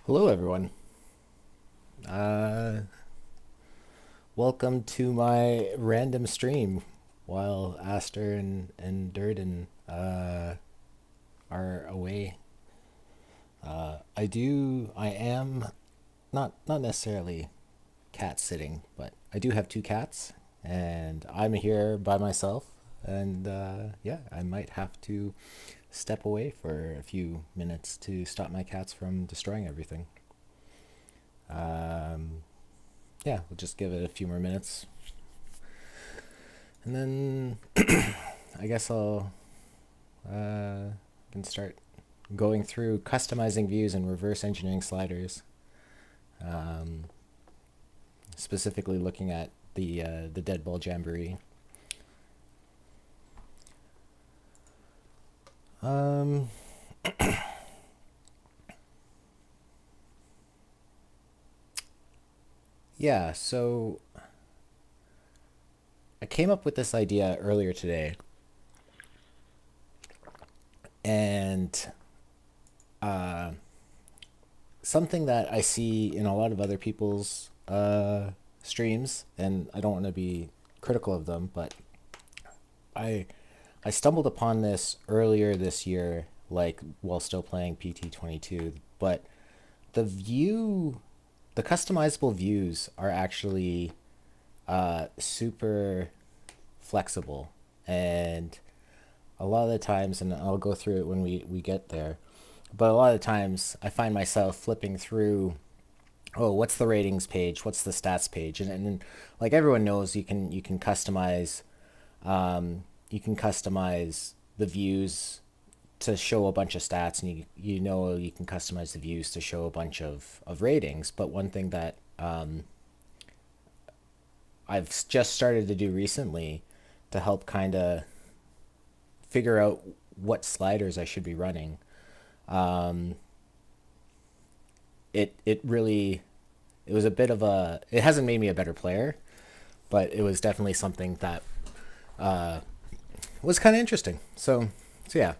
Hello, everyone. Uh, Welcome to my random stream while Aster and Durden are away. I am not necessarily cat sitting, but I do have two cats, and I'm here by myself. And yeah, I might have to step away for a few minutes to stop my cats from destroying everything. Um, yeah, we'll just give it a few more minutes, and then I guess I'll can start going through customizing views and reverse engineering sliders. Um, Specifically looking at the dead ball jamboree. Um, yeah, so I came up with this idea earlier today, and uh, something that I see in a lot of other people's streams, and I don't want to be critical of them, but I I stumbled upon this earlier this year, like while still playing PT22. But the view, the customizable views are actually super flexible, and a lot of the times, and I'll go through it when we get there. But a lot of the times, I find myself flipping through. Oh, what's the ratings page? What's the stats page? And like everyone knows, you can customize you can customize the views to show a bunch of stats, and you can customize the views to show a bunch of ratings. But one thing that I've just started to do recently to help kind of figure out what sliders I should be running, it really it was a bit of a it hasn't made me a better player, but it was definitely something that was kind of interesting. So yeah,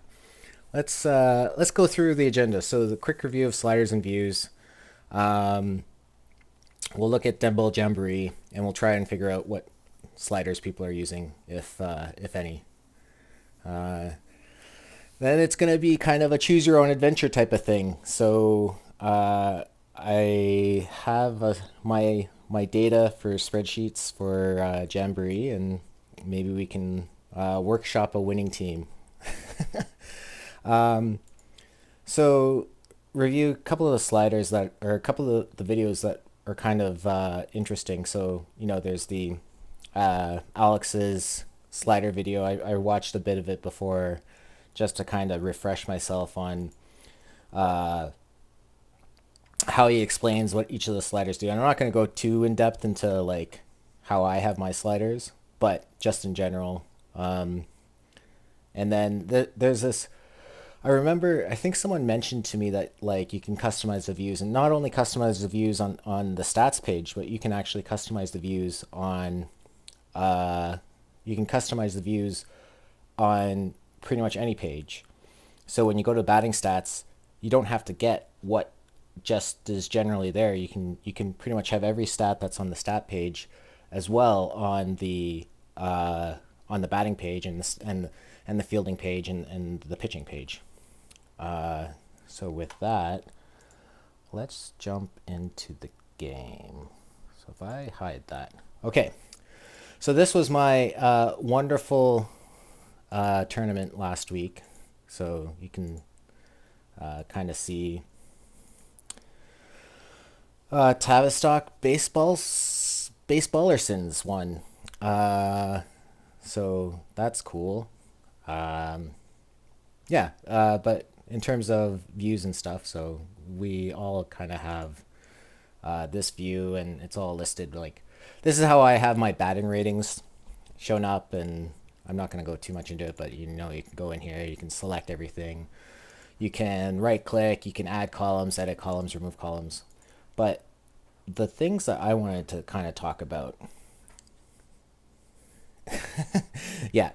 let's go through the agenda. So the quick review of sliders and views. Um, we'll look at Demball Jamboree, and we'll try and figure out what sliders people are using, if any. Uh, then it's gonna be kind of a choose your own adventure type of thing. So I have my data for spreadsheets for Jamboree, and maybe we can workshop a winning team. So review a couple of the sliders that, or a couple of the videos that are kind of interesting. So there's the Alex's slider video. I watched a bit of it before, just to kind of refresh myself on how he explains what each of the sliders do. And I'm not going to go too in depth into like how I have my sliders, but just in general. And then there's this. I remember, I think someone mentioned to me that like you can customize the views, and not only customize the views on the stats page, but you can actually customize the views on uh, you can customize the views on pretty much any page. So when you go to batting stats, you don't have to get what just is generally there. You can pretty much have every stat that's on the stat page as well on the batting page, and the fielding page, and the pitching page. So with that, let's jump into the game. So if I hide that. Okay. So this was my wonderful tournament last week. So you can kind of see Tavistock Baseballersons won. So that's cool. Um, yeah, but in terms of views and stuff, so we all kind of have this view, and it's all listed. Like, this is how I have my batting ratings shown up, and I'm not going to go too much into it, but you can go in here, you can select everything. You can right click, you can add columns, edit columns, remove columns. But the things that I wanted to kind of talk about, yeah,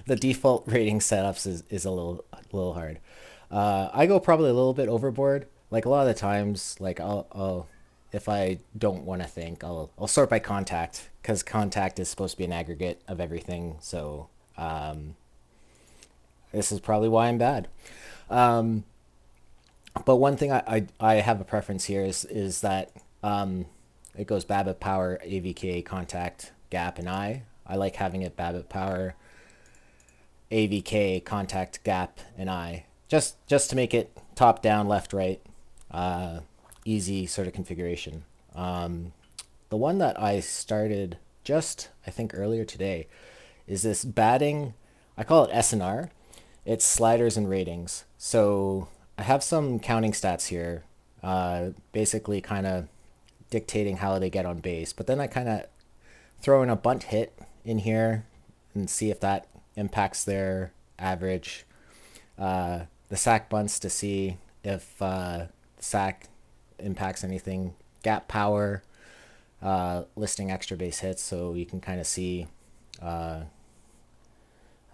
the default rating setups is a little hard. I go probably a little bit overboard like a lot of the times, like I'll if I don't want to think, I'll sort by contact because contact is supposed to be an aggregate of everything. So this is probably why I'm bad. But one thing I have a preference here is that it goes Babbitt power, AVK, contact, gap, and I. I like having it Babbitt power, AVK, contact, gap, and I. Just to make it top down, left, right, uh, easy sort of configuration. The one that I started just I think earlier today is this batting. I call it SNR. It's sliders and ratings. So I have some counting stats here, basically kind of dictating how they get on base. But then I kind of throw in a bunt hit in here and see if that impacts their average. The sack bunts to see if the sack impacts anything. Gap power, listing extra base hits, so you can kind of see. I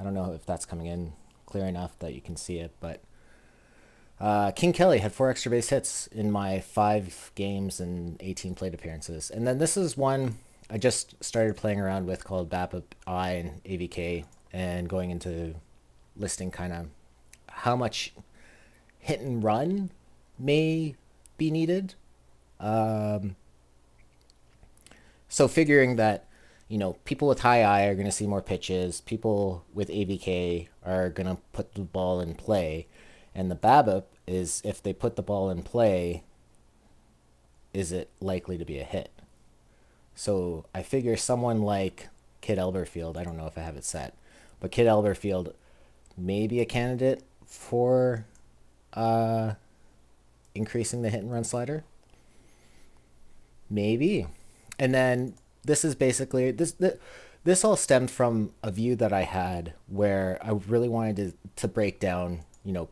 don't know if that's coming in clear enough that you can see it, but King Kelly had 4 extra base hits in my 5 games and 18 plate appearances. And then this is one I just started playing around with called BAPA I and AVK and going into listing kind of how much hit and run may be needed. So figuring that, people with high I are going to see more pitches, people with AVK are going to put the ball in play, and the BABIP is if they put the ball in play, is it likely to be a hit? So I figure someone like Kid Elberfield, I don't know if I have it set, but Kid Elberfield may be a candidate for uh, increasing the hit and run slider. Maybe. And then this is basically this all stemmed from a view that I had where I really wanted to break down,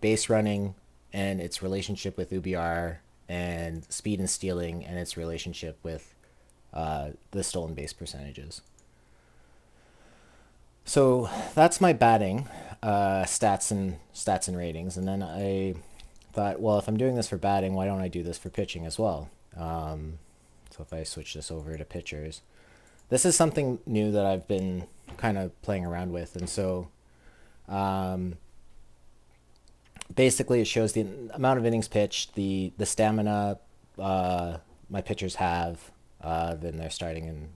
base running and its relationship with UBR and speed and stealing and its relationship with the stolen base percentages. So that's my batting stats and ratings, and then I thought, well, if I'm doing this for batting, why don't I do this for pitching as well? So if I switch this over to pitchers, this is something new that I've been kind of playing around with, and so basically it shows the amount of innings pitched, the stamina my pitchers have, then their starting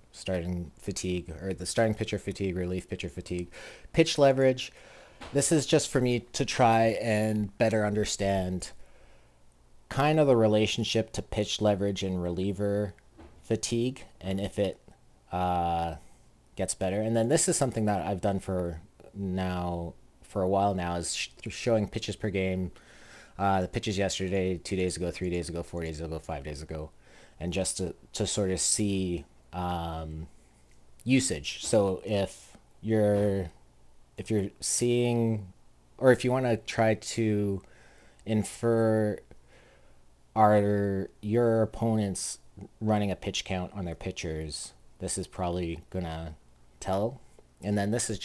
fatigue or the starting pitcher fatigue, relief pitcher fatigue, pitch leverage. This is just for me to try and better understand kind of the relationship to pitch leverage and reliever fatigue, and if it gets better. And then this is something that I've done for a while now is showing pitches per game, the pitches yesterday, 2 days ago, 3 days ago, 4 days ago, 5 days ago, and just to sort of see usage. So if you're seeing, or if you want to try to infer, are your opponents running a pitch count on their pitchers, this is probably gonna tell. And then this was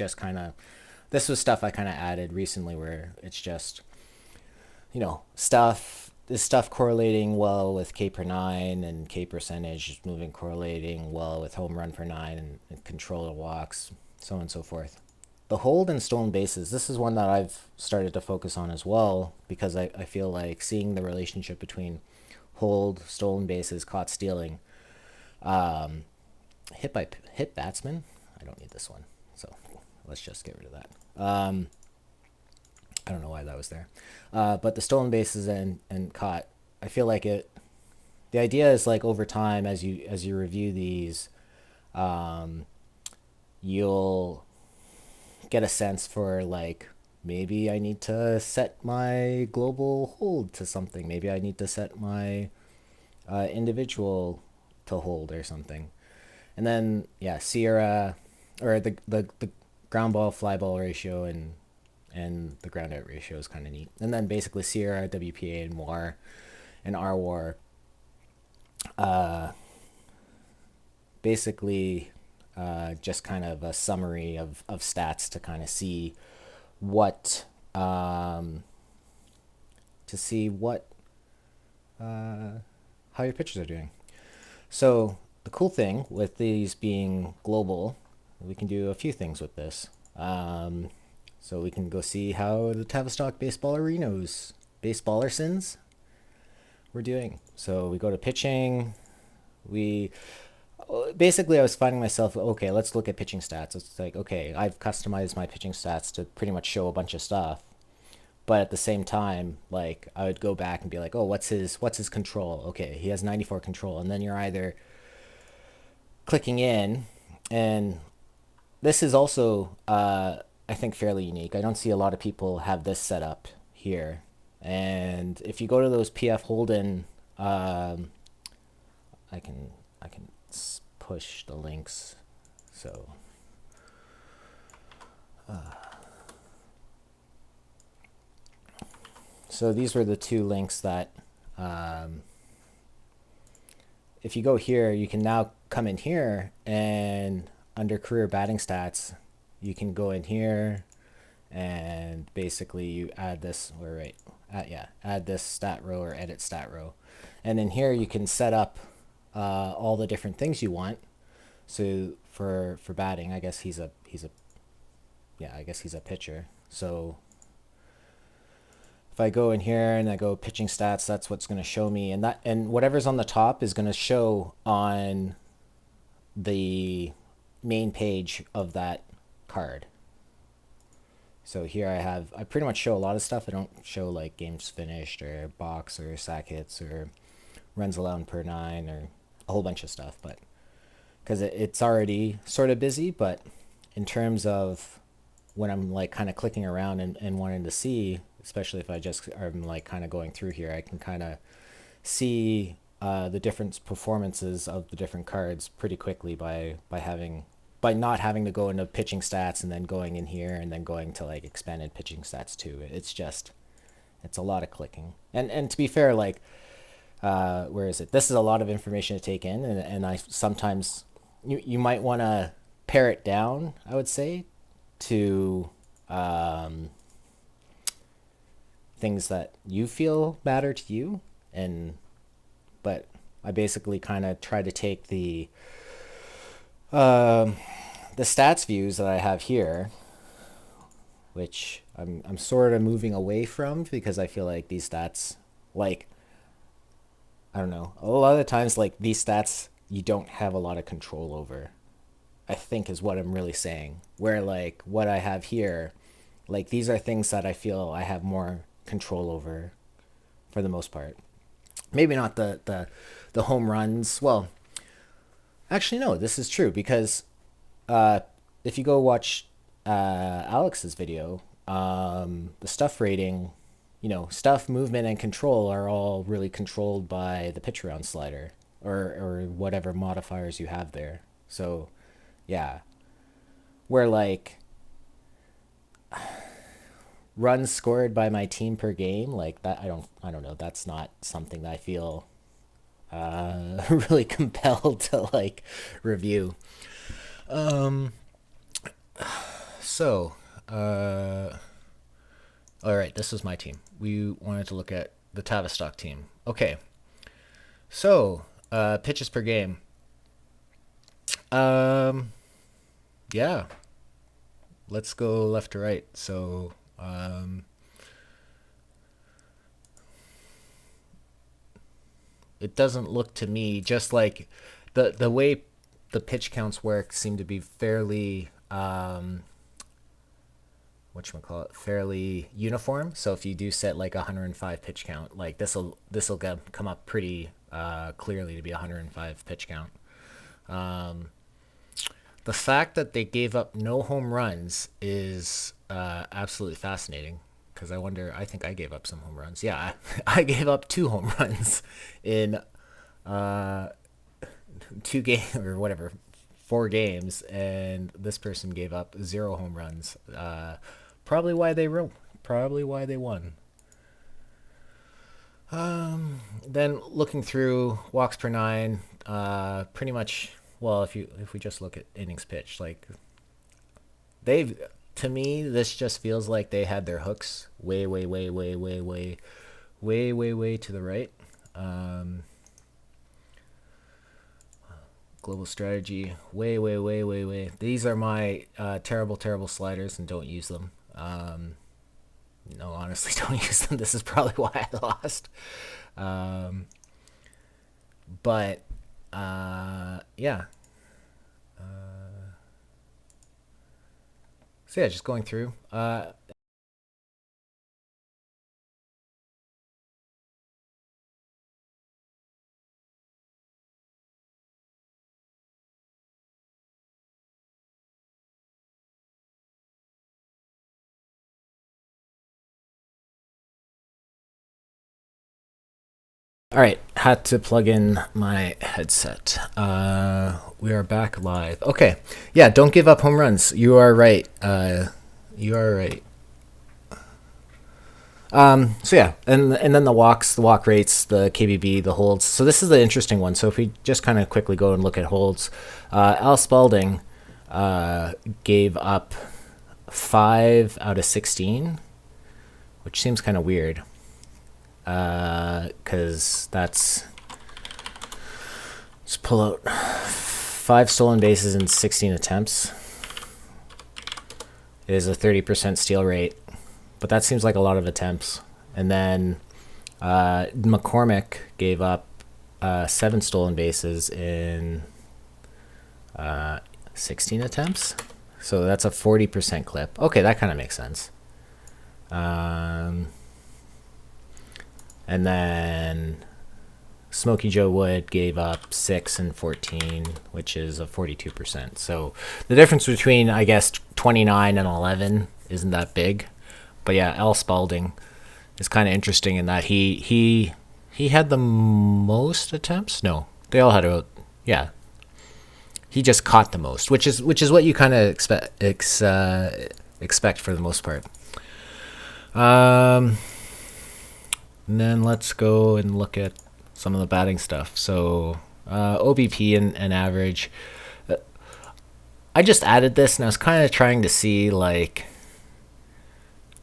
stuff I kind of added recently where it's just stuff correlating well with K per nine and K percentage moving correlating well with home run per nine and control of walks, so on and so forth. The hold and stolen bases, this is one that I've started to focus on as well because I feel like seeing the relationship between hold, stolen bases, caught stealing, hit batsman. I don't need this one, so let's just get rid of that. I don't know why that was there, but the stolen bases and caught, I feel like it. The idea is like over time, as you review these, you'll get a sense for like maybe I need to set my global hold to something. Maybe I need to set my individual to hold or something. And then yeah, Sierra or the ground ball fly ball ratio and the ground out ratio is kind of neat. And then basically Sierra, WPA, and WAR and RWAR. Basically, just kind of a summary of stats to kind of see what how your pitchers are doing. So the cool thing with these being global, we can do a few things with this. So we can go see how the Tavistock baseball arenas, baseballersons, we're doing. So we go to pitching. We basically I was finding myself, okay, let's look at pitching stats. It's like, okay, I've customized my pitching stats to pretty much show a bunch of stuff. But at the same time, like I would go back and be like, oh, what's his control? Okay, he has 94 control, and then you're either clicking in, and this is also I think fairly unique. I don't see a lot of people have this set up here. And if you go to those PF Holden, um, I can push the links. So so these were the two links that um, if you go here, you can now come in here and under career batting stats, you can go in here and basically you add this, or right, yeah, add this stat row or edit stat row. And in here you can set up all the different things you want. So for batting, I guess he's a yeah, I guess he's a pitcher. So if I go in here and I go pitching stats, that's what's going to show me, and whatever's on the top is going to show on the main page of that card. So here I pretty much show a lot of stuff. I don't show like games finished or box or sack hits or runs allowed per nine or a whole bunch of stuff, but because it's already sort of busy. But in terms of when I'm like kind of clicking around and wanting to see, especially if I just am like kind of going through here, I can kind of see the different performances of the different cards pretty quickly by not having to go into pitching stats and then going in here and then going to like expanded pitching stats too. It's a lot of clicking. And to be fair, like where is it? This is a lot of information to take in, and I sometimes you might want to pare it down, I would say, to things that you feel matter to you. And but I basically kind of try to take um, the stats views that I have here, which I'm sort of moving away from because I feel like these stats, like I don't know, a lot of the times like these stats you don't have a lot of control over. I think is what I'm really saying. Where like what I have here, like these are things that I feel I have more control over for the most part. Maybe not the home runs. Well, actually no, this is true because uh, if you go watch Alex's video, the stuff rating, stuff movement and control are all really controlled by the pitch around slider or whatever modifiers you have there. So yeah, where like runs scored by my team per game, like that, I don't know, that's not something that I feel really compelled to like review. Um, so, uh, all right, this was my team. We wanted to look at the Tavistock team. Okay, so pitches per game. Um, yeah, let's go left to right. So, it doesn't look to me just like the way the pitch counts work seem to be fairly fairly uniform. So if you do set like 105 pitch count, like this will come up pretty clearly to be 105 pitch count. Um, the fact that they gave up no home runs is absolutely fascinating because I think I gave up some home runs. Yeah, I gave up two home runs in uh, two games or whatever, 4 games, and this person gave up zero home runs. Probably why they wrote. Probably why they won. Then looking through walks per nine, pretty much. Well, if we just look at innings pitched, like they've to me, this just feels like they had their hooks way, way, way, way, way, way, way, way, way to the right. Um, Global strategy. Way, way, way, way, way. These are my terrible, terrible sliders, and don't use them. No, honestly, don't use them. This is probably why I lost. Um, but yeah. So yeah, just going through. All right, had to plug in my headset. We are back live. Okay, yeah, don't give up home runs. You are right. You are right. So yeah, and then the walks, the walk rates, the KBB, the holds. So this is the interesting one. So if we just kind of quickly go and look at holds, Al Spalding gave up 5 out of 16, which seems kind of weird. Because that's, let's pull out 5 stolen bases in 16 attempts. It is a 30% steal rate, but that seems like a lot of attempts. And then McCormick gave up 7 stolen bases in 16 attempts. So that's a 40% clip. Okay, that kind of makes sense. And then Smokey Joe Wood gave up 6 and 14, which is a 42%. So the difference between, I guess, 29 and 11 isn't that big. But yeah, Al Spalding is kind of interesting in that he had the most attempts. No, they all had a, yeah. He just caught the most, which is what you kind of expect for the most part. And then let's go and look at some of the batting stuff. So OBP and average. I just added this, and I was kind of trying to see, like,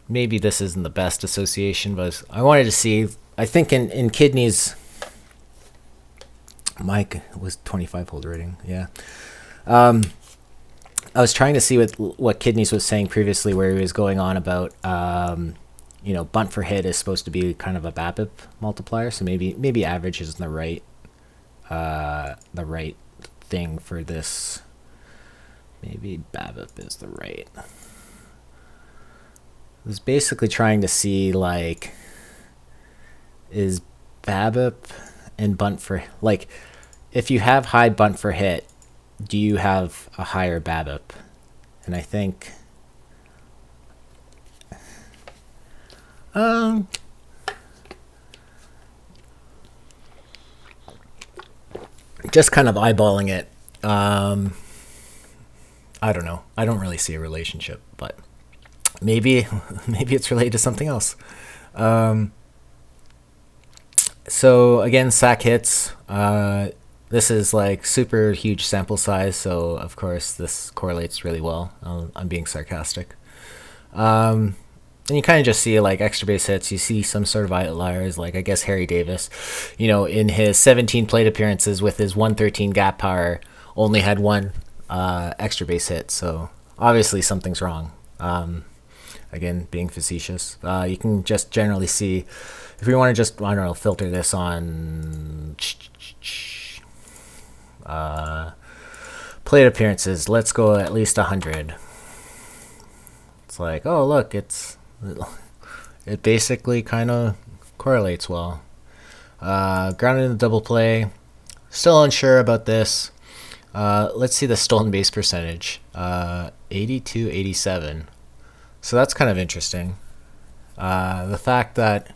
maybe this isn't the best association, but I wanted to see. I think in kidneys, Mike was 25 hold rating. Yeah. I was trying to see what Kidneys was saying previously, where he was going on about bunt for hit is supposed to be kind of a BABIP multiplier, so maybe average isn't the right thing for this. Maybe BABIP is the right. I was basically trying to see, like, is BABIP and bunt for, like, if you have high bunt for hit, do you have a higher BABIP? And I think just kind of eyeballing it, I don't know. I don't really see a relationship, but maybe it's related to something else. So again, sack hits. This is like super huge sample size, so of course this correlates really well. I'm being sarcastic. And you kind of just see, like, extra base hits. You see some sort of outliers, like, I guess Harry Davis, in his 17 plate appearances with his 113 gap power, only had one extra base hit. So obviously something's wrong. Again, being facetious. You can just generally see, if we want to just, I don't know, filter this on plate appearances, let's go at least 100. It's like, oh, look, it basically kind of correlates well. Grounded in the double play. Still unsure about this. Let's see the stolen base percentage. 82-87. So that's kind of interesting. The fact that,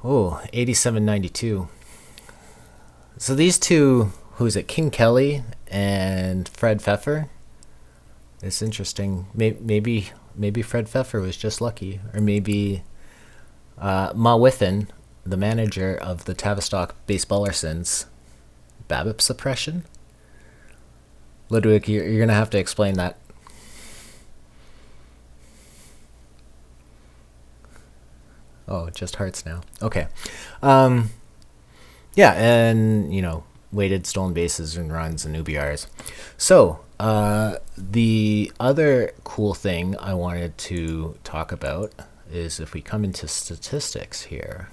87-92. So these two, who is it, King Kelly and Fred Pfeffer? It's interesting. Maybe Fred Pfeffer was just lucky, or maybe Ma Whiffen, the manager of the Tavistock Baseballersons, BABIP suppression. Ludwig, you're gonna have to explain that. Oh, just hearts now. Okay. Um, yeah, and weighted stolen bases and runs and UBRs. So the other cool thing I wanted to talk about is if we come into statistics here,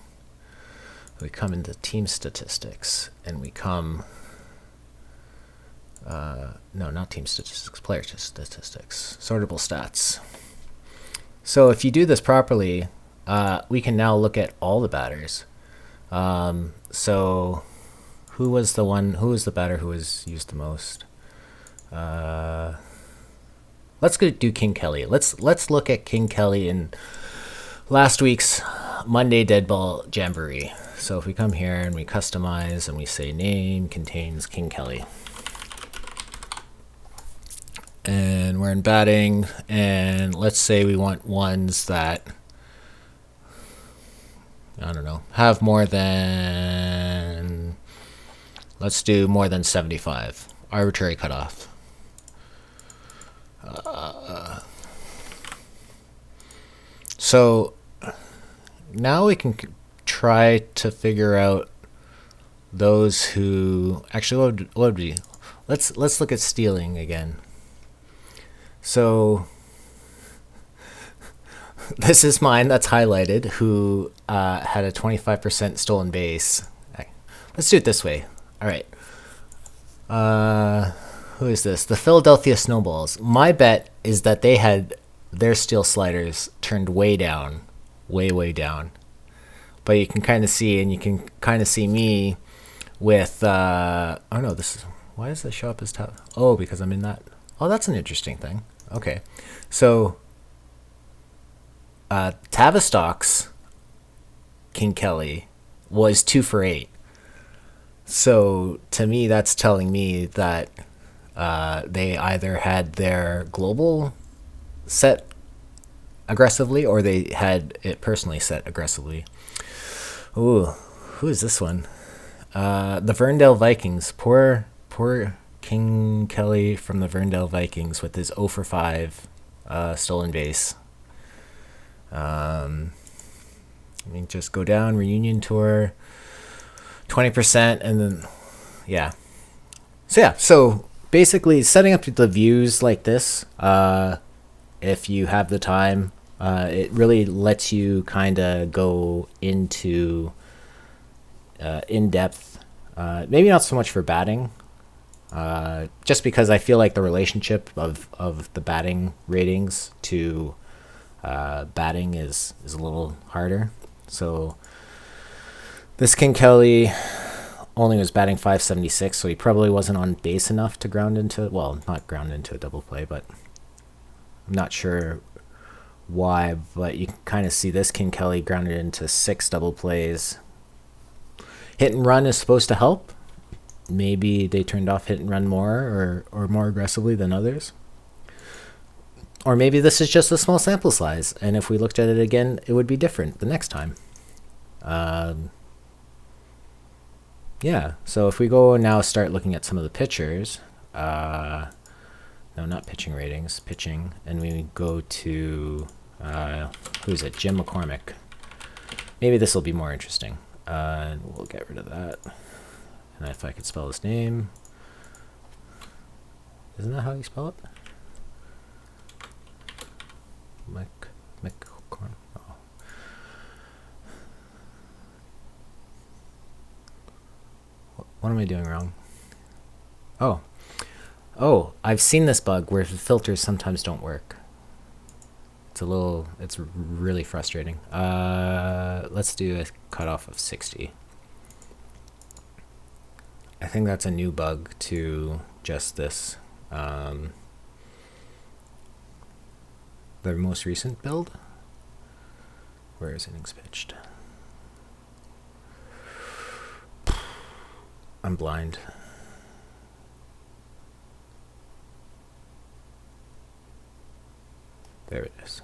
we come into team statistics, and we come no, not team statistics, player statistics, sortable stats. So if you do this properly, we can now look at all the batters. So who was the batter who was used the most? Let's go do King Kelly. Let's look at King Kelly in last week's Monday Dead Ball Jamboree. So if we come here and we customize and we say name contains King Kelly, and we're in batting, and let's say we want ones that, I don't know, have more than, let's do more than 75. Arbitrary cutoff. So now we can try to figure out those who actually, what would be? Let's look at stealing again. So this is mine that's highlighted, who had a 25% stolen base. Let's do it this way. All right. Who is this? The Philadelphia Snowballs. My bet is that they had their steal sliders turned way down. Way down. But you can kind of see, and you can kind of see me with, oh no, this is, why does this show up as top? Oh, because I'm in that. Oh, that's an interesting thing. Okay. So, Tavistock's King Kelly was 2 for 8. So to me, that's telling me that they either had their global set aggressively or they had it personally set aggressively. Ooh, who is this one? The Ferndale Vikings. Poor King Kelly from the Ferndale Vikings with his 0 for 5 stolen base. I mean, just go down, reunion tour, 20%, and then, yeah. So basically setting up the views like this, if you have the time, it really lets you kind of go into in-depth, maybe not so much for batting, just because I feel like the relationship of the batting ratings to batting is a little harder. So this King Kelly only was batting 576, so he probably wasn't on base enough to ground into, well, not ground into a double play, but I'm not sure why, but you can kind of see this King Kelly grounded into 6 double plays. Hit and run is supposed to help. Maybe they turned off hit and run more or more aggressively than others. Or maybe this is just a small sample size, and if we looked at it again, it would be different the next time. Yeah, so if we go now start looking at some of the pitchers, no, not pitching ratings, pitching, and we go to, who is it, Jim McCormick. Maybe this will be more interesting. And we'll get rid of that. And if I could spell his name, isn't that how you spell it? McCormick. Oh. What am I doing wrong? Oh, I've seen this bug where the filters sometimes don't work. It's really frustrating. Let's do a cutoff of 60. I think that's a new bug to just this. The most recent build. Where is innings pitched? I'm blind. There it is.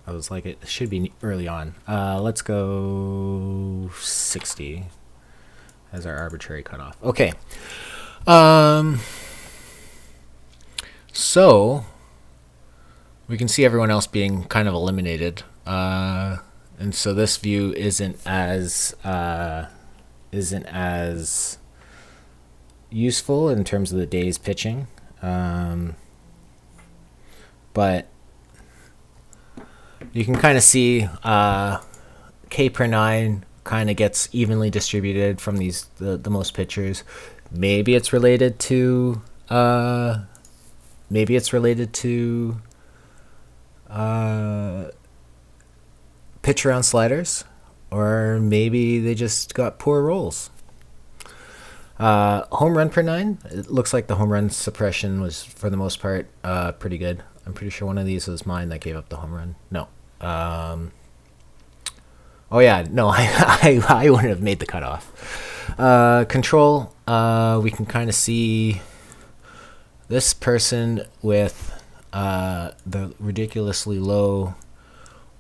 I was like, it should be early on. Let's go 60 as our arbitrary cutoff. Okay. So we can see everyone else being kind of eliminated. and so this view isn't as useful in terms of the day's pitching, but you can kind of see K per 9 kind of gets evenly distributed from the most pitchers. Maybe it's related to pitch around sliders, or maybe they just got poor rolls. Home run per 9. It looks like the home run suppression was, for the most part, pretty good. I'm pretty sure one of these was mine that gave up the home run. No. Oh yeah, no, I wouldn't have made the cutoff. Control. We can kind of see this person with the ridiculously low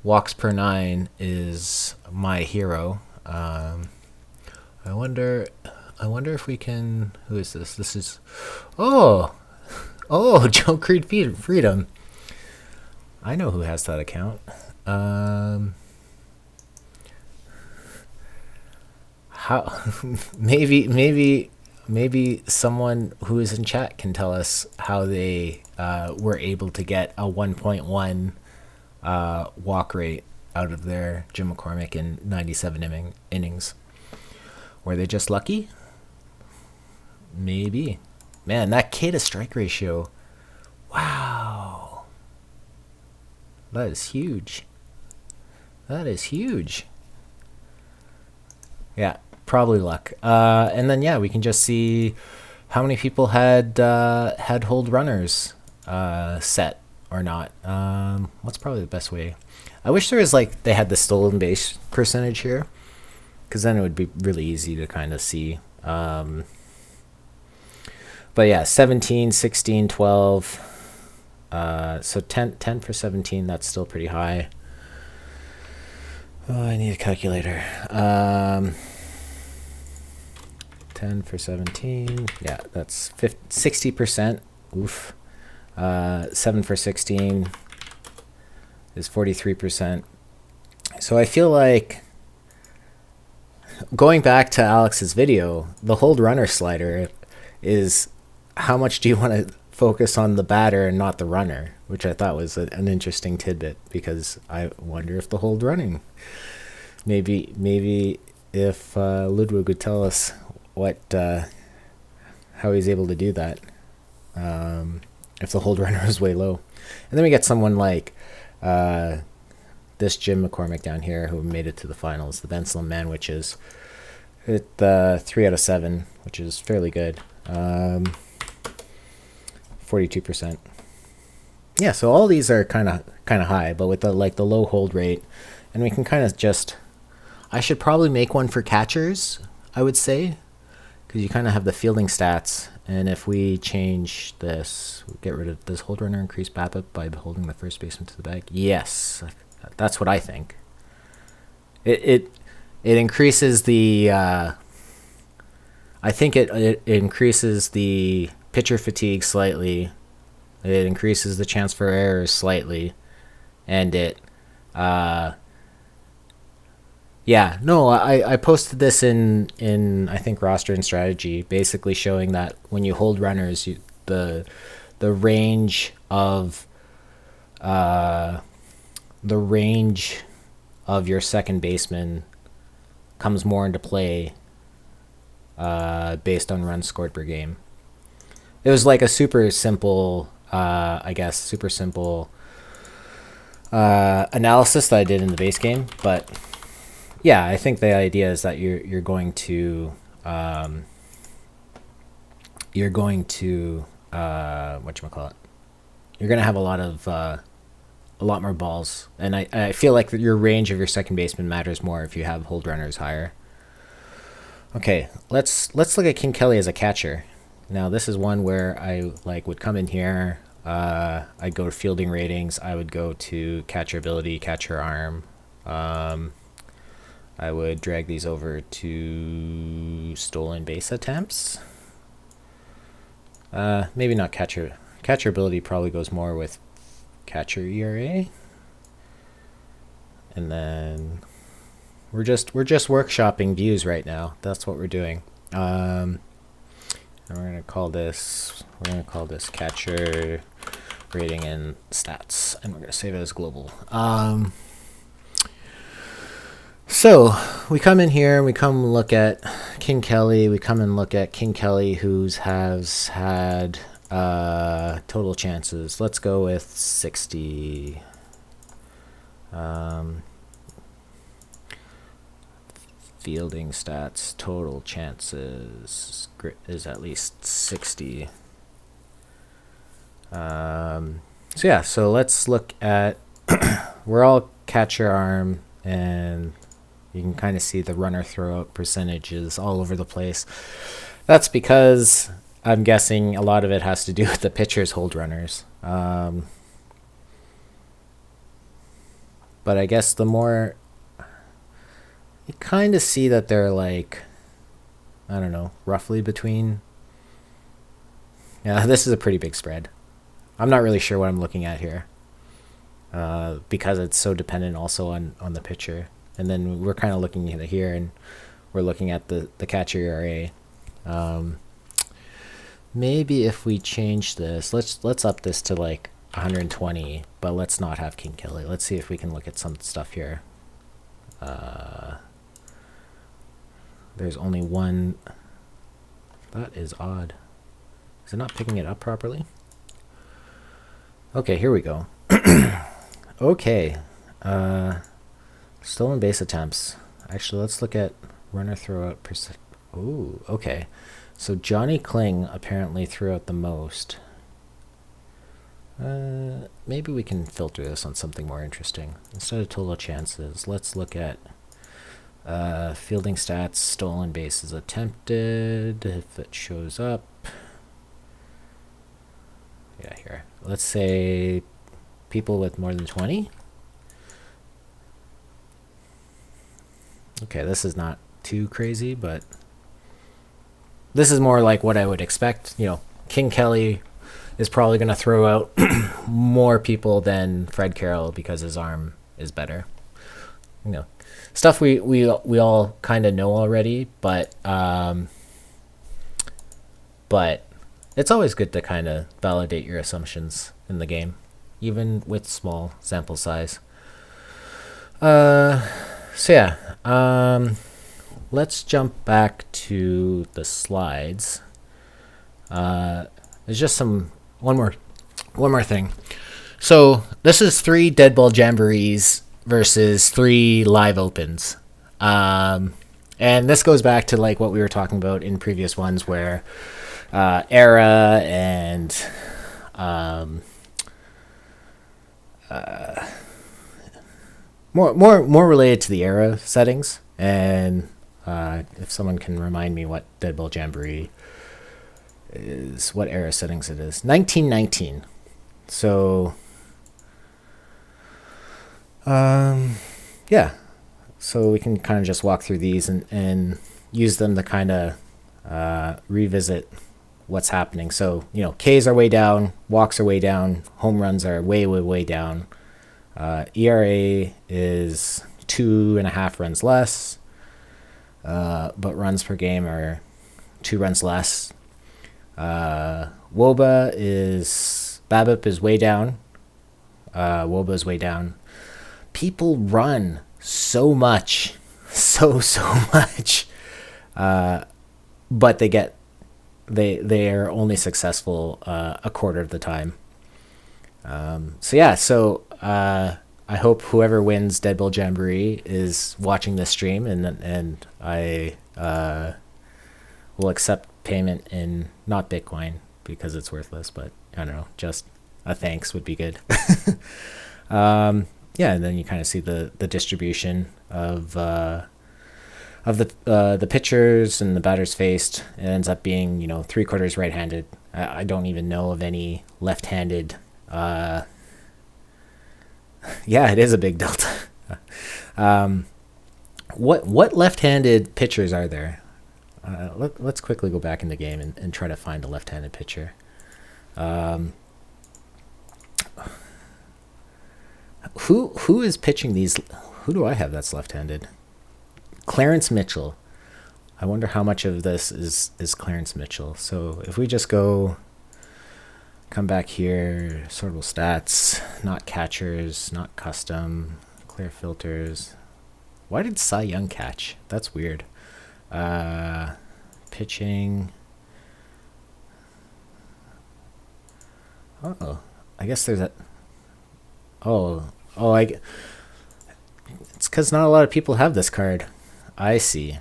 walks per 9 is my hero. I wonder if we can. Who is this? This is. Oh, Joe Creed Freedom. I know who has that account. How? maybe someone who is in chat can tell us how they were able to get a 1.1 walk rate out of their Jim McCormick in 97 innings. Were they just lucky? Maybe. Man, that K to strike ratio. Wow. That is huge. Yeah, probably luck. And then, yeah, we can just see how many people had hold runners set or not. What's probably the best way? I wish there was they had the stolen base percentage here, because then it would be really easy to kind of see. But yeah, 17, 16, 12. So 10 for 17, that's still pretty high. Oh, I need a calculator. 10 for 17. Yeah, that's 60%. Oof. 7 for 16 is 43%. So I feel like, going back to Alex's video, the hold runner slider is how much do you want to focus on the batter and not the runner, which I thought was an interesting tidbit, because I wonder if the hold running, maybe if Ludwig would tell us how he's able to do that, if the hold runner is way low. And then we get someone like this Jim McCormick down here who made it to the finals, the Ben Slim Man, which is at 3 out of 7, which is fairly good. 42%. Yeah, so all these are kind of high, but with the low hold rate, and we can kind of just. I should probably make one for catchers, I would say, because you kind of have the fielding stats. And if we change this, get rid of this hold runner, increase BABIP by holding the first baseman to the bag. Yes, that's what I think. It increases the. I think it increases the pitcher fatigue slightly. It increases the chance for errors slightly, and it. Yeah, no, I posted this in I think roster and strategy, basically showing that when you hold runners, the range of your second baseman comes more into play based on runs scored per game. It was like a super simple, analysis that I did in the base game, but. Yeah, I think the idea is that you're going to whatchamacallit? You're going to have a lot more balls, and I feel like your range of your second baseman matters more if you have hold runners higher. Okay, let's look at King Kelly as a catcher. Now this is one where I would come in here. I'd go to fielding ratings. I would go to catcher ability, catcher arm. I would drag these over to stolen base attempts. Maybe not catcher. Catcher ability probably goes more with catcher ERA. And then we're just workshopping views right now. That's what we're doing. And we're gonna call this catcher rating and stats, and we're gonna save it as global. So we come in here and we come look at King Kelly. We come and look at King Kelly, who's has had total chances. Let's go with 60. Fielding stats, total chances is at least 60. So yeah, so let's look at we're all catcher arm, and you can kind of see the runner throw out percentages all over the place. That's because I'm guessing a lot of it has to do with the pitchers hold runners. But I guess the more you kind of see that they're like, I don't know, roughly between. Yeah, this is a pretty big spread. I'm not really sure what I'm looking at here, because it's so dependent also on the pitcher. And then we're kind of looking at here, and we're looking at the catcher ERA. Maybe if we change this, let's up this to like 120, but let's not have King Kelly. Let's see if we can look at some stuff here. There's only one. That is odd. Is it not picking it up properly? Okay, here we go. Okay. Stolen base attempts. Actually, let's look at runner throw out percent. Ooh, okay. So Johnny Kling apparently threw out the most. Maybe we can filter this on something more interesting. Instead of total chances, let's look at fielding stats, stolen bases attempted, if it shows up. Yeah, here. Let's say people with more than 20. Okay, this is not too crazy, but this is more like what I would expect. You know, King Kelly is probably going to throw out more people than Fred Carroll because his arm is better. You know, stuff we all kind of know already, but it's always good to kind of validate your assumptions in the game, even with small sample size. So yeah, let's jump back to the slides. There's just one more thing. So this is 3 dead ball jamborees versus 3 live opens. And this goes back to like what we were talking about in previous ones, where era and more related to the era settings. And if someone can remind me what dead ball jamboree is, what era settings it is. 1919. So yeah, so we can kind of just walk through these and use them to kind of revisit what's happening. So, you know, Ks are way down, walks are way down, home runs are way down. ERA is 2.5 runs less, but runs per game are 2 runs less. WOBA is, BABIP is way down. WOBA is way down. People run so much, so much, but they are only successful a quarter of the time. So yeah, I hope whoever wins Dead Bull Jamboree is watching this stream, and I will accept payment in not Bitcoin because it's worthless, but I don't know, just a thanks would be good. Yeah, and then you kind of see the distribution of the pitchers and the batters faced. It ends up being, you know, 3/4 right-handed. I don't even know of any left-handed. Yeah, it is a big delta. What left-handed pitchers are there? Let's quickly go back in the game and try to find a left-handed pitcher. Who is pitching these? Who do I have that's left-handed? Clarence Mitchell. I wonder how much of this is Clarence Mitchell. So if we just come back here, sortable stats, not catchers, not custom, clear filters. Why did Cy Young catch? That's weird. Pitching. Oh, I guess there's a. Oh, it's because not a lot of people have this card. I see.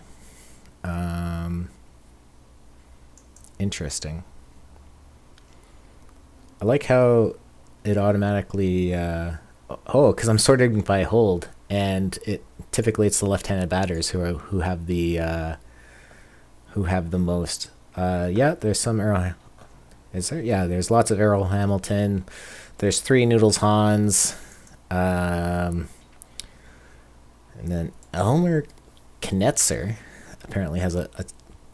Interesting. I like how it automatically. Because I'm sorting by hold, and typically it's the left-handed batters who have the most. Yeah, there's some Errol. Is there? Yeah, there's lots of Errol Hamilton. There's 3 Noodles Hans. And then Elmer Knetzer apparently has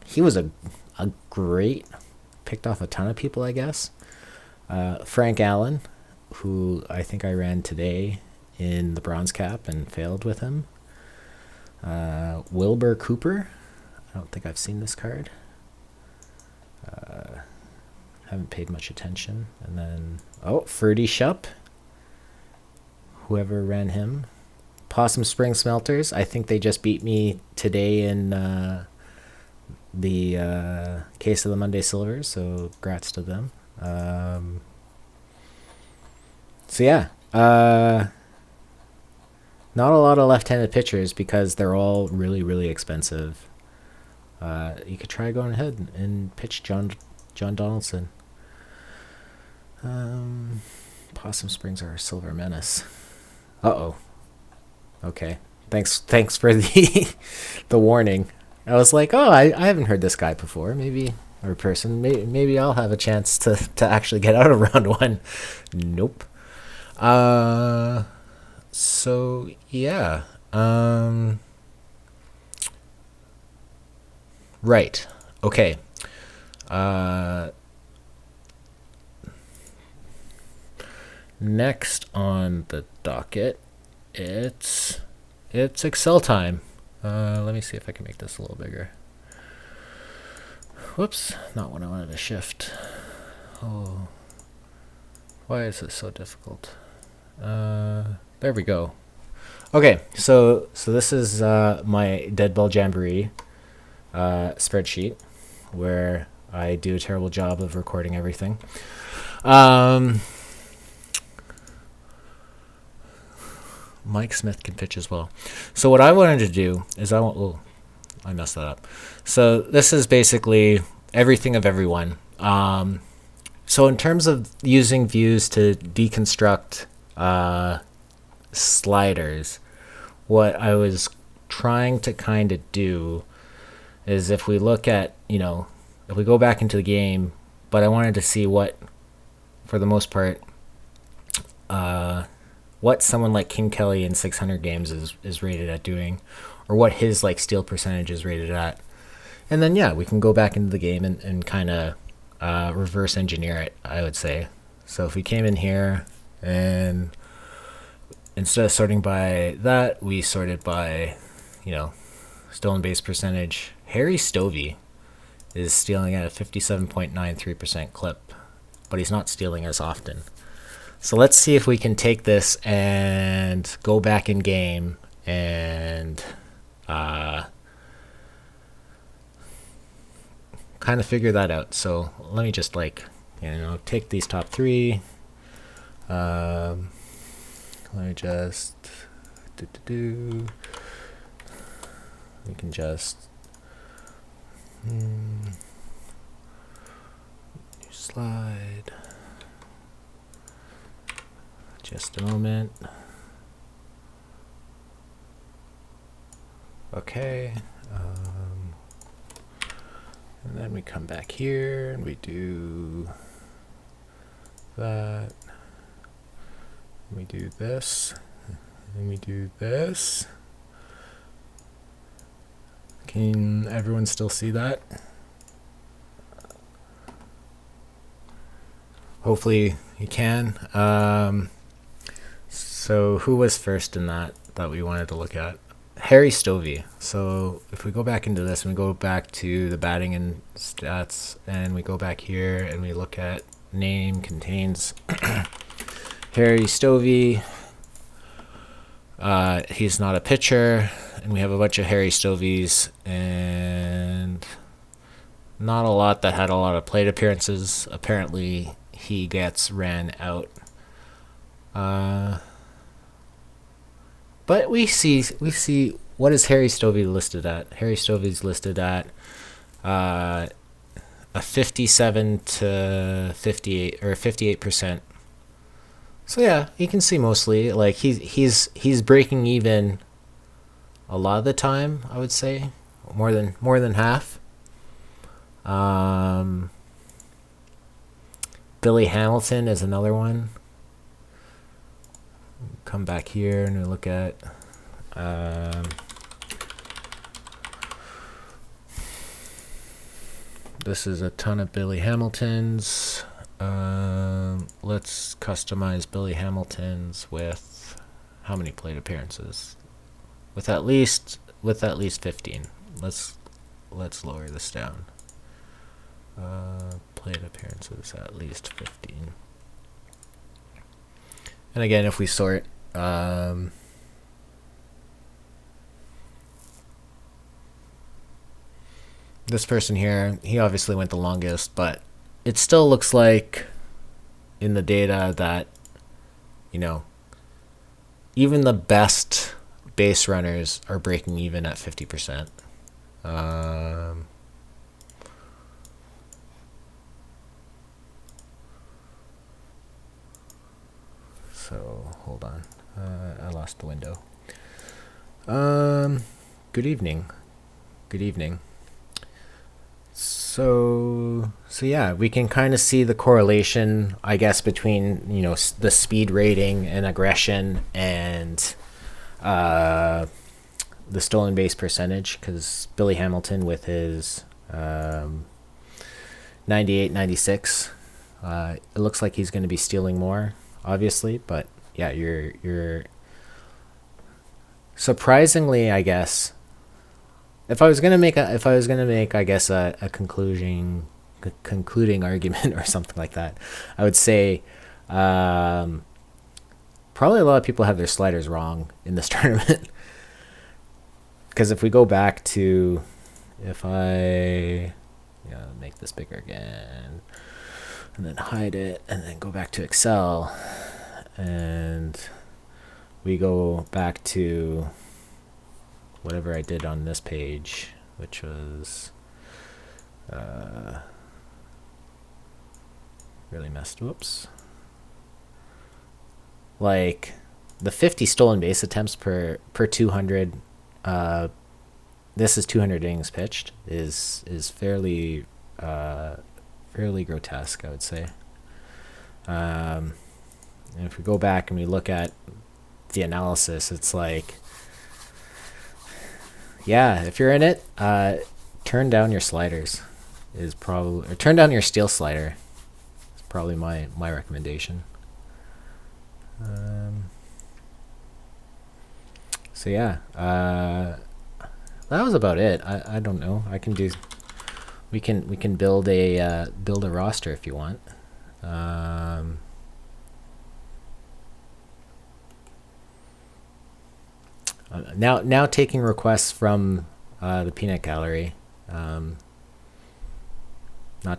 he was a great, picked off a ton of people, I guess. Frank Allen, who I think I ran today in the bronze cap and failed with him. Wilbur Cooper. I don't think I've seen this card. Haven't paid much attention. And then, Ferdy Shupp. Whoever ran him. Possum Spring Smelters. I think they just beat me today in the case of the Monday Silvers, so grats to them. So yeah, not a lot of left-handed pitchers because they're all really, really expensive. You could try going ahead and pitch John Donaldson. Possum Springs are a silver menace. Okay. Thanks for the warning. I was like, I haven't heard this guy before. Maybe, or person. Maybe I'll have a chance to actually get out of round 1. Nope. So yeah. Right. Okay. Next on the docket, it's Excel time. Let me see if I can make this a little bigger. Whoops, not what I wanted to shift. Oh, why is this so difficult? There we go. Okay, so this is my Dead Ball Jamboree spreadsheet where I do a terrible job of recording everything. Mike Smith can pitch as well. So what I wanted to do is I messed that up. So this is basically everything of everyone. So in terms of using views to deconstruct sliders, what I was trying to kind of do is if we look at, if we go back into the game, but I wanted to see what, for the most part, what someone like King Kelly in 600 games is rated at doing, or what his steal percentage is rated at. And then, we can go back into the game and kind of reverse engineer it, I would say. So if we came in here and instead of sorting by that, we sorted by, stolen base percentage. Harry Stovey is stealing at a 57.93% clip, but he's not stealing as often. So let's see if we can take this and go back in game and kind of figure that out. So let me just take these top 3. Let me just we can just new slide. Just a moment. Okay. And then we come back here and we do that. We do this. And we do this. Can everyone still see that? Hopefully you can. So who was first in that that we wanted to look at. Harry Stovey. So if we go back into this and we go back to the batting and stats and we go back here and we look at name contains Harry Stovey. He's not a pitcher, and we have a bunch of Harry Stoveys, and not a lot that had a lot of plate appearances. Apparently, he gets ran out. But we see what is Harry Stovey listed at? Harry Stovey's listed at a 57 to 58 or 58%. So yeah, you can see mostly like he's breaking even a lot of the time, I would say. More than half. Billy Hamilton is another one. Come back here and we look at this is a ton of Billy Hamiltons. Let's customize Billy Hamilton's with how many plate appearances? With at least 15. Let's lower this down. Plate appearances at least 15. And again, if we sort, this person here, he obviously went the longest, but it still looks like in the data that, even the best base runners are breaking even at 50%. So hold on, I lost the window. Good evening. So yeah, we can kind of see the correlation, I guess, between the speed rating and aggression and the stolen base percentage, because Billy Hamilton with his 98, 96, it looks like he's going to be stealing more, obviously, but yeah, you're surprisingly, I guess. If I was gonna make, I guess, a concluding argument or something like that, I would say probably a lot of people have their sliders wrong in this tournament. Because if we go back to, if I make this bigger again, and then hide it, and then go back to Excel, and we go back to whatever I did on this page, which was really messed. Whoops. Like the 50 stolen base attempts per 200. This is 200 innings pitched. Is fairly grotesque, I would say. And if we go back and we look at the analysis, it's like, yeah, if you're in it, turn down your sliders or turn down your steel slider. It's probably my recommendation. So yeah, that was about it. I don't know. We can build a roster if you want. Now taking requests from the Peanut Gallery. Not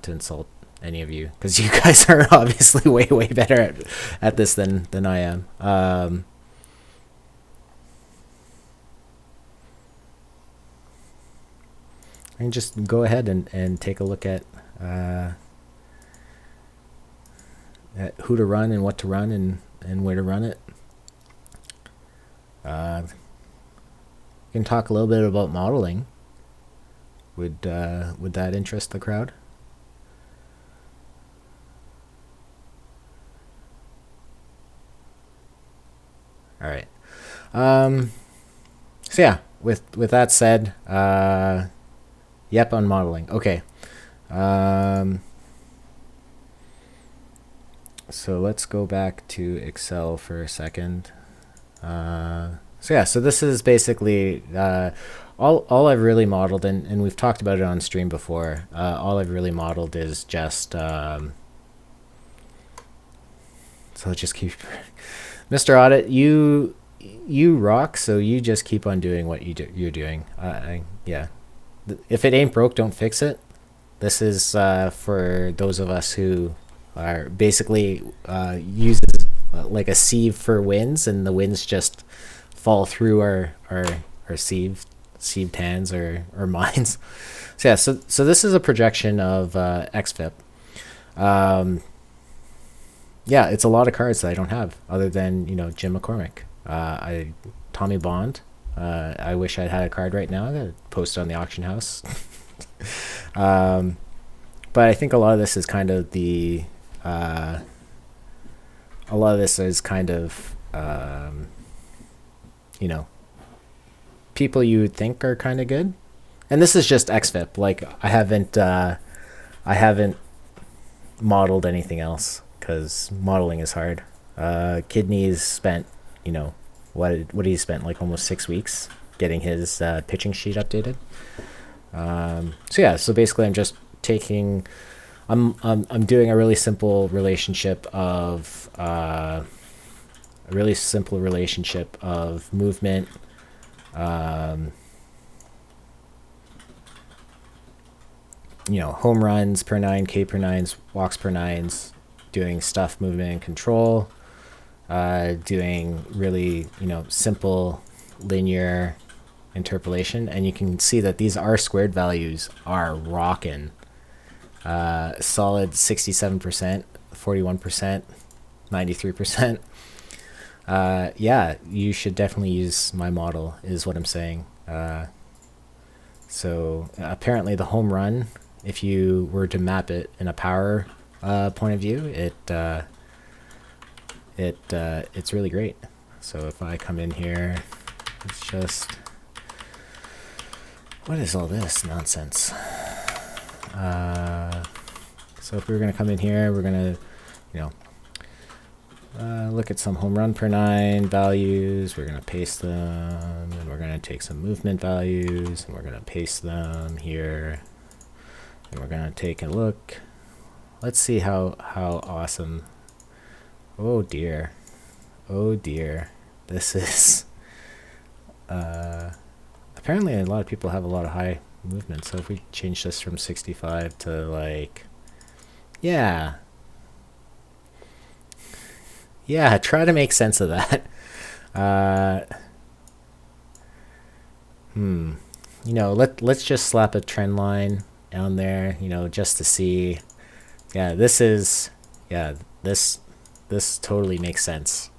to insult any of you, because you guys are obviously way better at this than I am. I can just go ahead and take a look at who to run and what to run and where to run it. We can talk a little bit about modeling. Would that interest the crowd? All right. So yeah, with that said, yep, on modeling. Okay. So let's go back to Excel for a second. So yeah, so this is basically all I've really modeled, and we've talked about it on stream before. All I've really modeled is just so just keep Mr. Audit, you rock. So you just keep on doing what you're doing. Yeah, if it ain't broke, don't fix it. This is for those of us who are basically uses like a sieve for winds, and the winds just fall through our sieved hands or minds. So yeah, so this is a projection of XFIP. Yeah, it's a lot of cards that I don't have, other than Jim McCormick, Tommy Bond. I wish I'd had a card right now that I'd post on the auction house. But I think a lot of this is kind of you know, people you would think are kind of good. And this is just XFIP. Like I haven't modeled anything else because modeling is hard. Kidneys spent, what he spent like almost 6 weeks getting his pitching sheet updated. So yeah, so basically I'm just taking, I'm doing a really simple relationship of movement, home runs per nine, K per nines, walks per nines, doing stuff, movement, and control, doing really, simple linear interpolation. And you can see that these R squared values are rocking. Solid 67%, 41%, 93%. Yeah, you should definitely use my model, is what I'm saying. So apparently the home run, if you were to map it in a power point of view, it's really great. So if I come in here, it's just, what is all this nonsense? So if we were going to come in here, we're going to, look at some home run per nine values. We're going to paste them, and we're going to take some movement values, and we're going to paste them here. And we're going to take a look. Let's see how awesome. Oh dear. Oh dear. This is... apparently a lot of people have a lot of high movement. So if we change this from 65 to like... Yeah, try to make sense of that. Let's just slap a trend line down there, just to see. Yeah, this totally makes sense.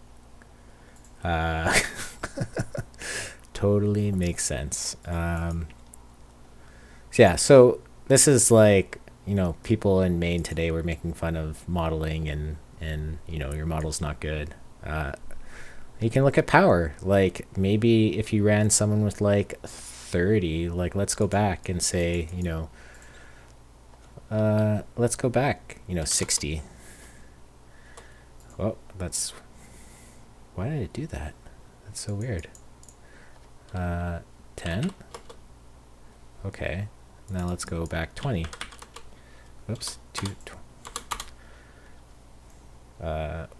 Totally makes sense. Yeah, so this is like, people in Maine today were making fun of modeling and your model's not good. You can look at power. Like maybe if you ran someone with like 30, like let's go back and say, let's go back, 60. Oh, why did it do that? That's so weird. 10. Okay, now let's go back 20. Oops, 2.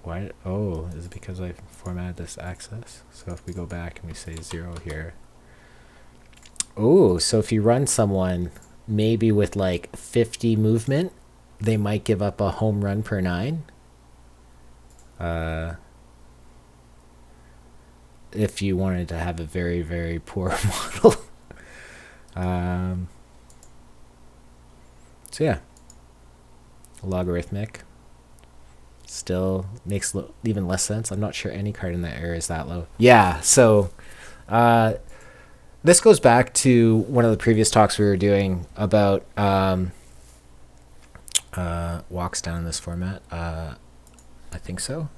Why? Oh, is it because I formatted this axis? So if we go back and we say 0 here. Oh, so if you run someone maybe with like 50 movement, they might give up a home run per 9. If you wanted to have a very, very poor model. So yeah, logarithmic still makes even less sense. I'm not sure any card in that area is that low. Yeah, so this goes back to one of the previous talks we were doing about walks down in this format. I think so.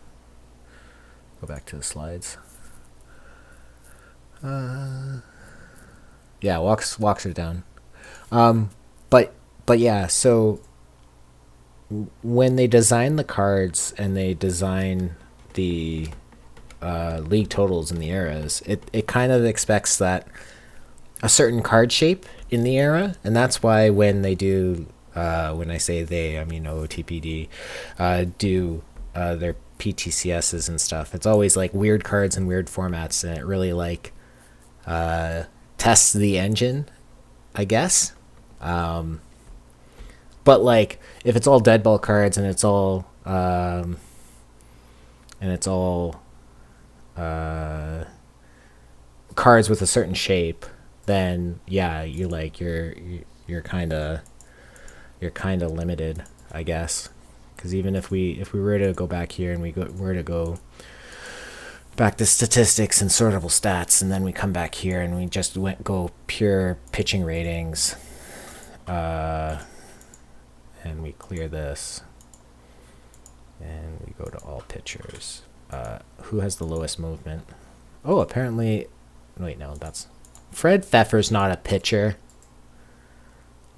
Go back to the slides. Yeah, walks are down. But yeah, so when they design the cards and they design the league totals in the eras, it kind of expects that a certain card shape in the era, and that's why when they do, when I say they, I mean OOTPD, do their PTCSs and stuff, it's always like weird cards and weird formats, and it really like tests the engine, I guess. But like if it's all dead ball cards and it's all cards with a certain shape, then yeah, you're kind of limited, I guess. Because even if we were to go back here and were to go back to statistics and sortable stats, and then we come back here and we just go pure pitching ratings, and we clear this, and we go to all pitchers. Who has the lowest movement? Oh, apparently, wait, no, that's Fred Pfeffer's not a pitcher.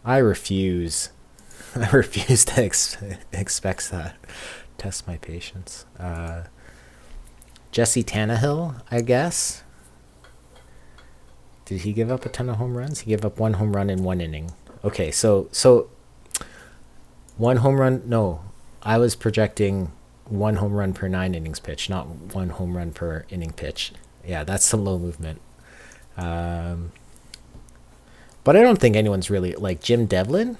I refuse. I refuse to expect that. Test my patience. Jesse Tannehill, I guess. Did he give up a ton of home runs? He gave up 1 home run in 1 inning. Okay, so 1 home run. No, I was projecting 1 home run per 9 innings pitch, not 1 home run per inning pitch. Yeah, that's some low movement. But I don't think anyone's really like Jim Devlin.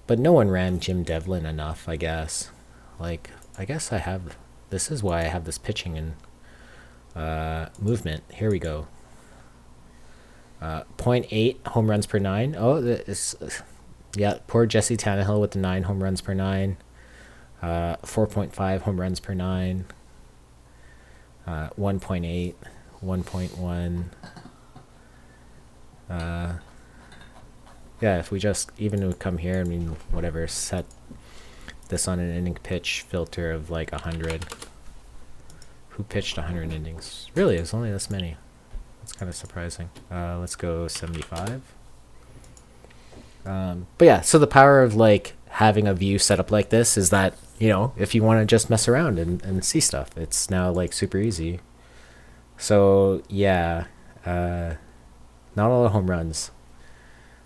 But no one ran Jim Devlin enough, I guess. Like, I guess I have. This is why I have this pitching and movement. Here we go. 0.8 home runs per 9. Oh, this. Yeah, poor Jesse Tannehill with the 9 home runs per 9. 4.5 home runs per 9. 1.8, 1.1. Yeah, if we just even would come here and we whatever set this on an inning pitch filter of like 100. Who pitched 100 innings? Really, it's only this many. That's kind of surprising. Let's go 75. But yeah, so the power of like having a view set up like this is that, you know, if you want to just mess around and see stuff, it's now like super easy. So yeah, not a lot of home runs.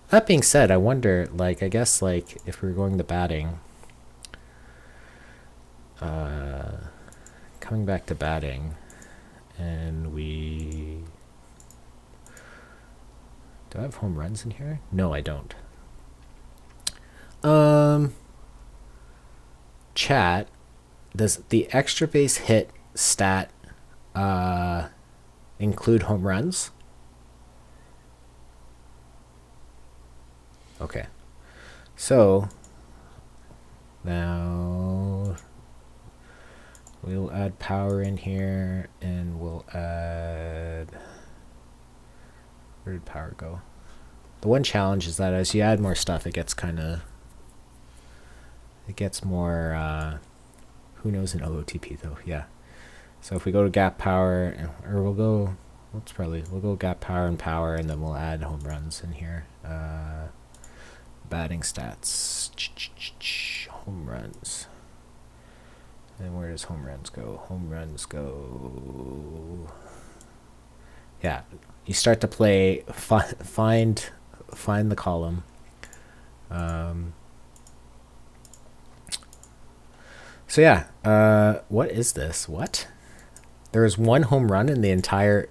That being said, I wonder, like, I guess like if we were going to batting, coming back to batting, and do I have home runs in here? No, I don't. Chat, does the extra base hit stat include home runs? Okay, so now we'll add power in here, and we'll add, where did power go? The one challenge is that as you add more stuff, it gets more, who knows in OOTP though, yeah. So if we go to gap power, or we'll go gap power, and then we'll add home runs in here. Batting stats, home runs. And where does home runs go? Home runs go. Yeah, you start to play. Find the column. So yeah, what is this? What? There is 1 home run in the entire.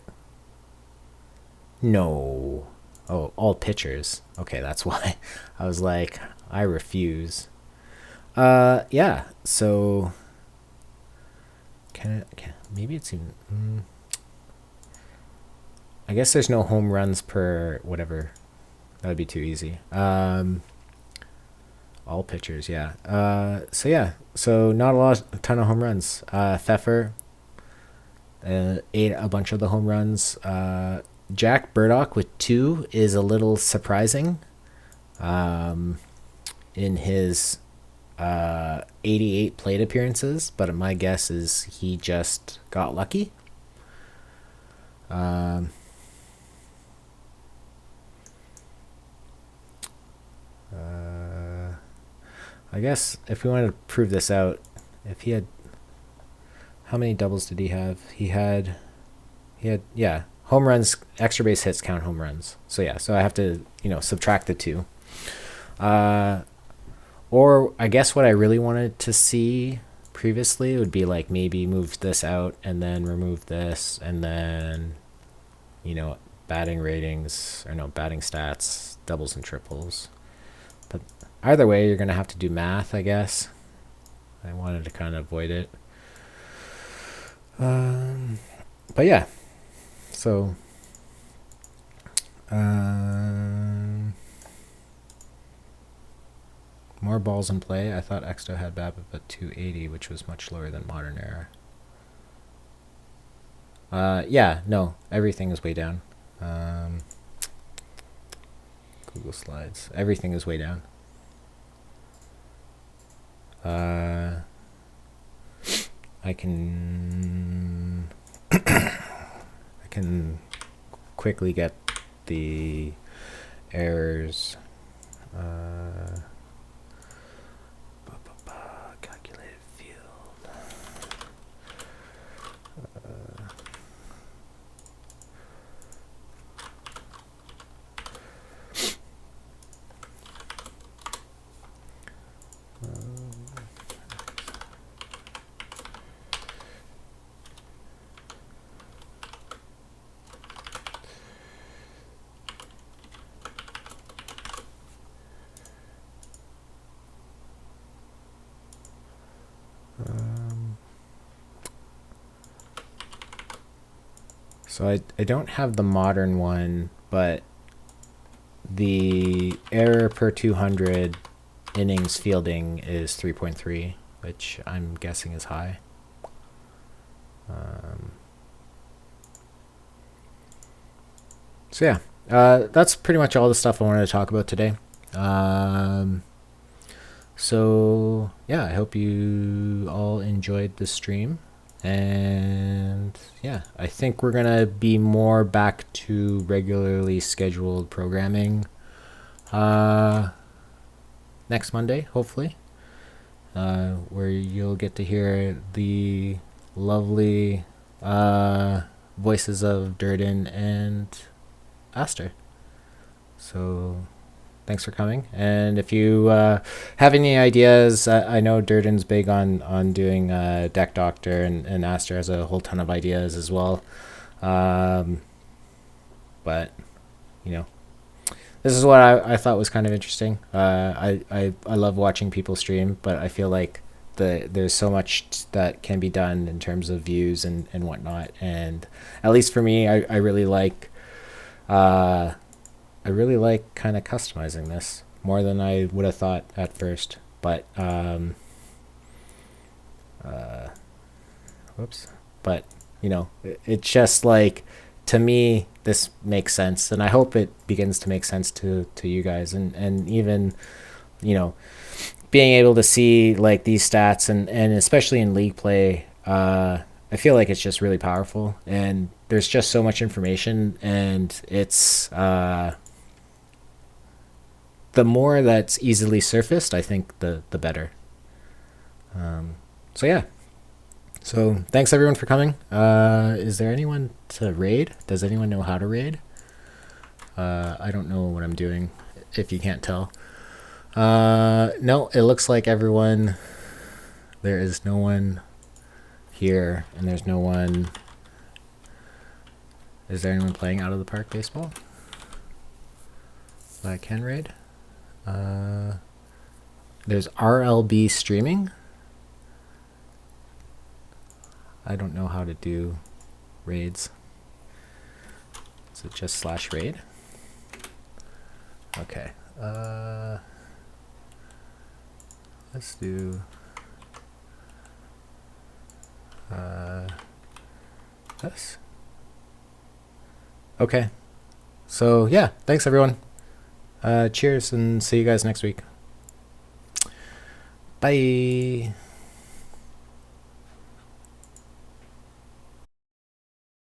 No. Oh, all pitchers. Okay, that's why. I was like, I refuse. Yeah. So, can maybe it's even. I guess there's no home runs per whatever. That would be too easy. All pitchers, yeah. So yeah. So not a ton of home runs. Pfeffer ate a bunch of the home runs. Jack Burdock with 2 is a little surprising. In his 88 plate appearances, but my guess is he just got lucky. I guess if we wanted to prove this out, if he had how many doubles did he have? Yeah, home runs, extra base hits count home runs. So yeah, so I have to, subtract the two. Or I guess what I really wanted to see previously would be like maybe move this out and then remove this and then, batting ratings or no, batting stats, doubles and triples. But either way, you're going to have to do math, I guess. I wanted to kind of avoid it. But yeah, so more balls in play. I thought Exto had BABIP at 280, which was much lower than Modern Era. Yeah, no, everything is way down. Google Slides. Everything is way down. I can quickly get the errors. Calculated field. So I don't have the modern one, but the error per 200 innings fielding is 3.3, which I'm guessing is high. So yeah, that's pretty much all the stuff I wanted to talk about today. So yeah, I hope you all enjoyed the stream. And yeah, I think we're gonna be more back to regularly scheduled programming next Monday, hopefully, where you'll get to hear the lovely voices of Durden and Aster. So thanks for coming. And if you have any ideas, I know Durden's big on doing Deck Doctor, and Aster has a whole ton of ideas as well. But, this is what I thought was kind of interesting. I love watching people stream, but I feel like there's so much that can be done in terms of views and whatnot. And at least for me, I really like kind of customizing this more than I would have thought at first. But But it's just like, to me, this makes sense, and I hope it begins to make sense to you guys, and even being able to see like these stats and especially in league play. I feel like it's just really powerful, and there's just so much information, and it's the more that's easily surfaced, I think the better. So yeah. So thanks everyone for coming. Is there anyone to raid? Does anyone know how to raid? I don't know what I'm doing, if you can't tell. No, it looks like everyone, there is no one here, and there's no one. Is there anyone playing Out of the Park baseball? I can raid. There's RLB streaming. I don't know how to do raids. Is it just /raid? Okay. Let's do this. Okay. So yeah, thanks everyone. Cheers, and see you guys next week. Bye.